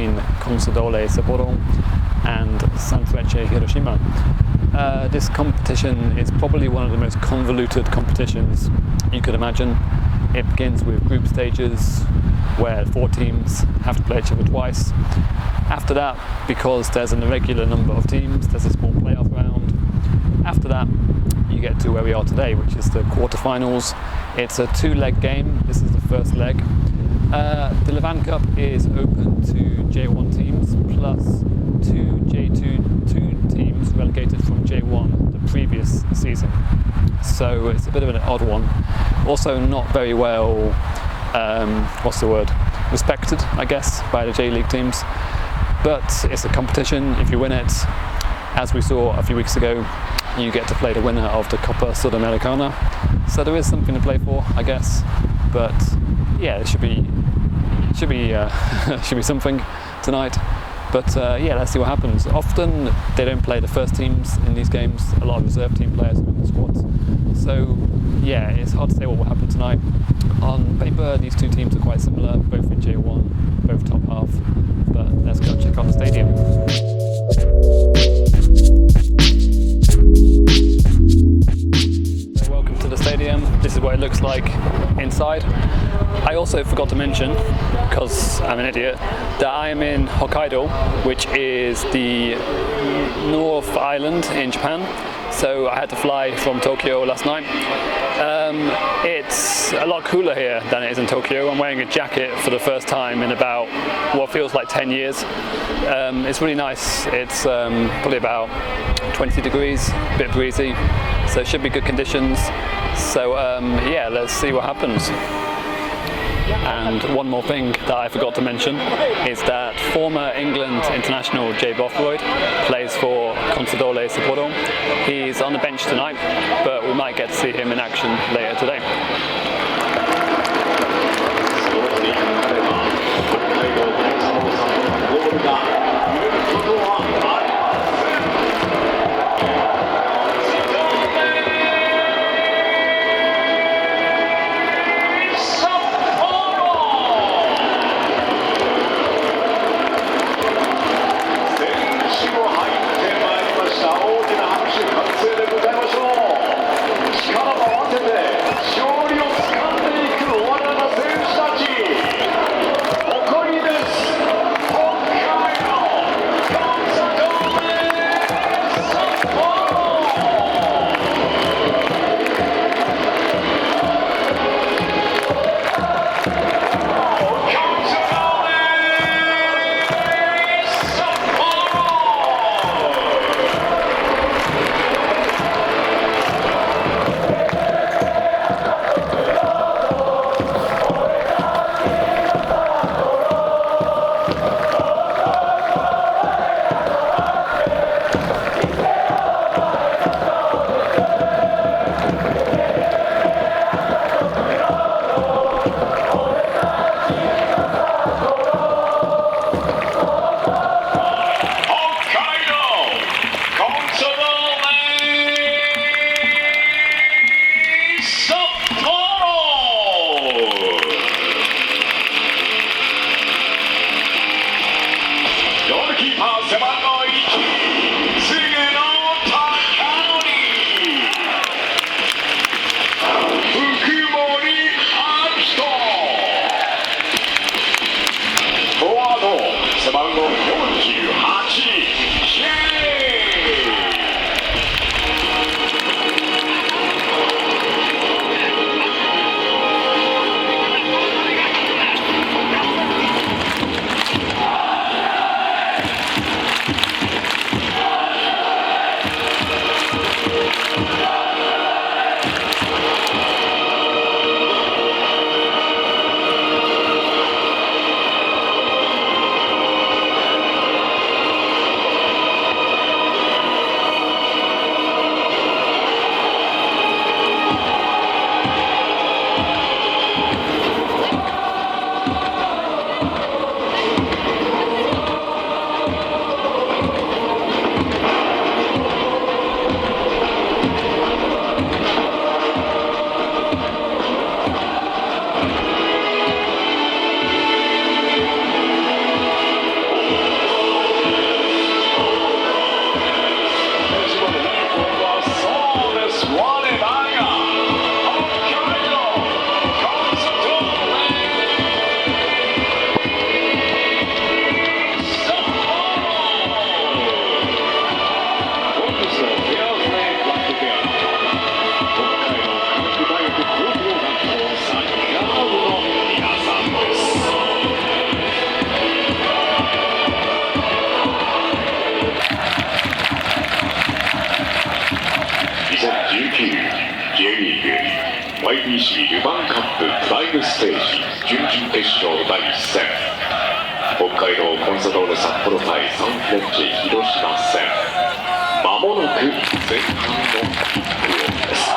between Consadole Sapporo and Sanfrecce Hiroshima. This competition is probably one of the most convoluted competitions you could imagine. It begins with group stages where 4 teams have to play each other twice. After that, because there's an irregular number of teams, there's a small playoff round. After that, you get to where we are today, which is the quarterfinals. It's a 2-leg game. This is the first leg. The Levain Cup is open to J1 teams plus 2 J2 teams relegated from J1 the previous season. So it's a bit of an odd one. Also not very well, respected, I guess, by the J.League teams. But it's a competition. If you win it, as we saw a few weeks ago, you get to play the winner of the Copa Sudamericana. So there is something to play for, I guess. But yeah, it should be something tonight. But yeah, let's see what happens. Often they don't play the first teams in these games. A lot of reserve team players are in the squads. So yeah, it's hard to say what will happen tonight. On paper, these two teams are quite similar, both in J1, both top half. But let's go check out the stadium. Welcome to the stadium. This is what it looks like inside. I also forgot to mention, because I'm an idiot, that I am in Hokkaido, which is the North Island in Japan. So I had to fly from Tokyo last night. It's a lot cooler here than it is in Tokyo. I'm wearing a jacket for the first time in about what feels like 10 years. It's really nice. It's probably about 20 degrees, a bit breezy, so it should be good conditions. So yeah, let's see what happens. And one more thing that I forgot to mention is that former England international Jay Bothroyd plays for Consadole Sapporo. He's on the bench tonight, but we might get to see him in action later today. WBC ルヴァンカッププライムステージ準々決勝第1戦、北海道コンサドーレ札幌対サンフレッチェ広島戦、まもなく前半のキックオフです。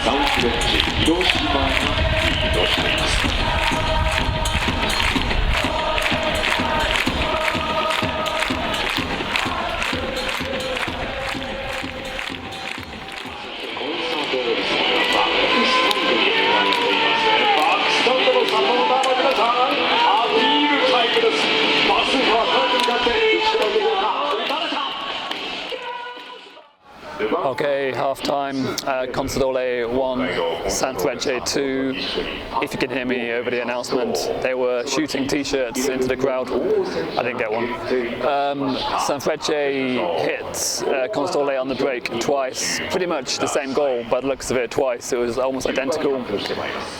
サンフレッチェ広島がリードしています。コンサドーレさんがバックスタンドに生まれていますね。バックスタンドのサポーターの皆さん、アピールタイムです。バスが彼に向かって後ろに出るか。Okay, half time. Consadole 1, Sanfrecce 2. If you can hear me over the announcement, they were shooting t-shirts into the crowd. I didn't get one. Sanfrecce hit Consadole on the break twice. Pretty much the same goal, by the looks of it, twice. It was almost identical.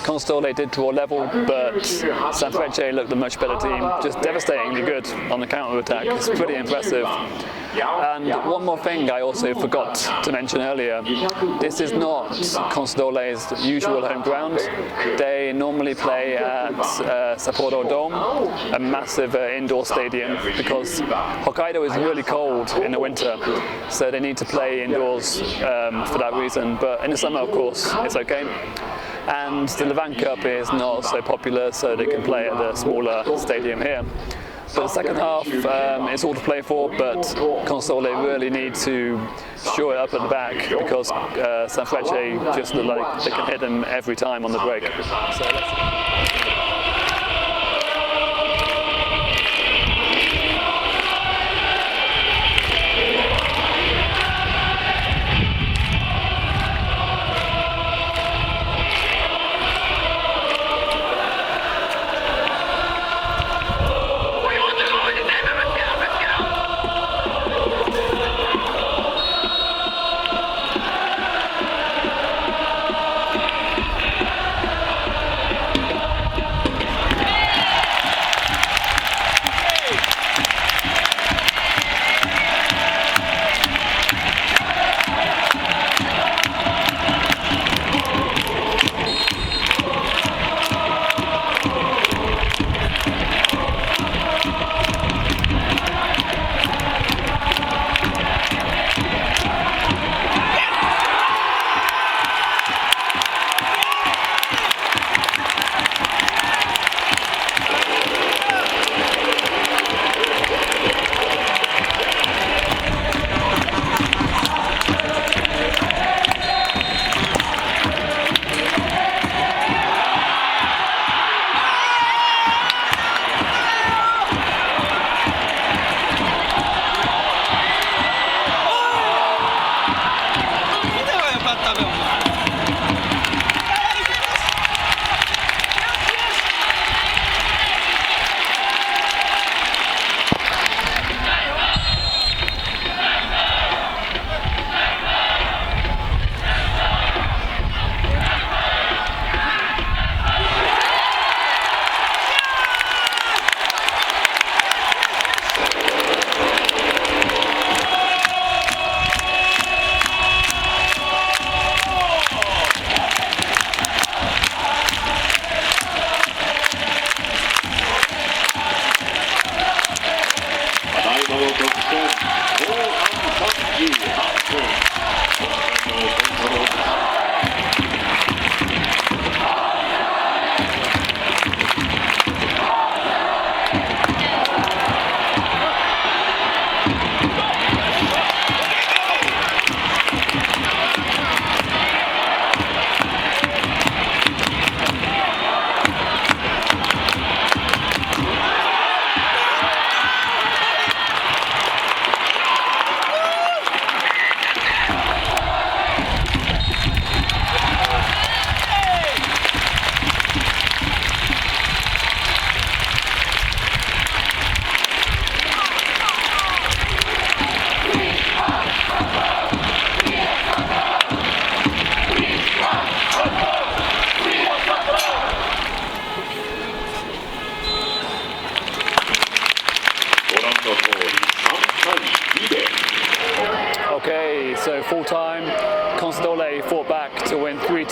Consadole did draw level, but Sanfrecce looked a much better team. Just devastatingly good on the counter-attack. It's pretty impressive. And one more thing I also forgot to mention earlier, this is not Consadole's usual home ground. They normally play at Sapporo Dome, a massive indoor stadium, because Hokkaido is really cold in the winter, so they need to play indoors for that reason. But in the summer, of course, it's okay. And the Levain Cup is not so popular, so they can play at the smaller stadium here. But the second half, it's all to play for, but Consadole really need to shore it up at the back, because Sanfrecce just look like they can hit them every time on the break. So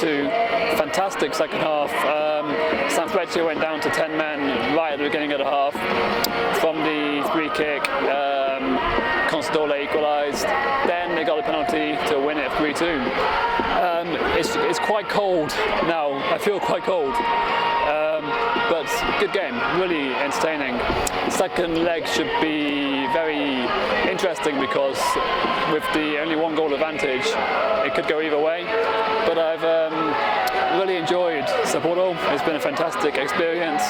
3-2. Fantastic second half. Sanfrecce went down to 10 men right at the beginning of the half. From the free kick, Consadole equalised. Then they got a penalty to win it 3-2. It's quite cold now. I feel quite cold. But good game, really entertaining. Second leg should be very interesting because with the only one goal advantage, it could go either way. But I've really enjoyed Sapporo. It's been a fantastic experience.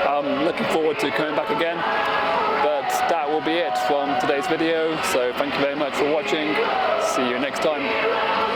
I'm looking forward to coming back again. But that will be it from today's video. So thank you very much for watching. See you next time.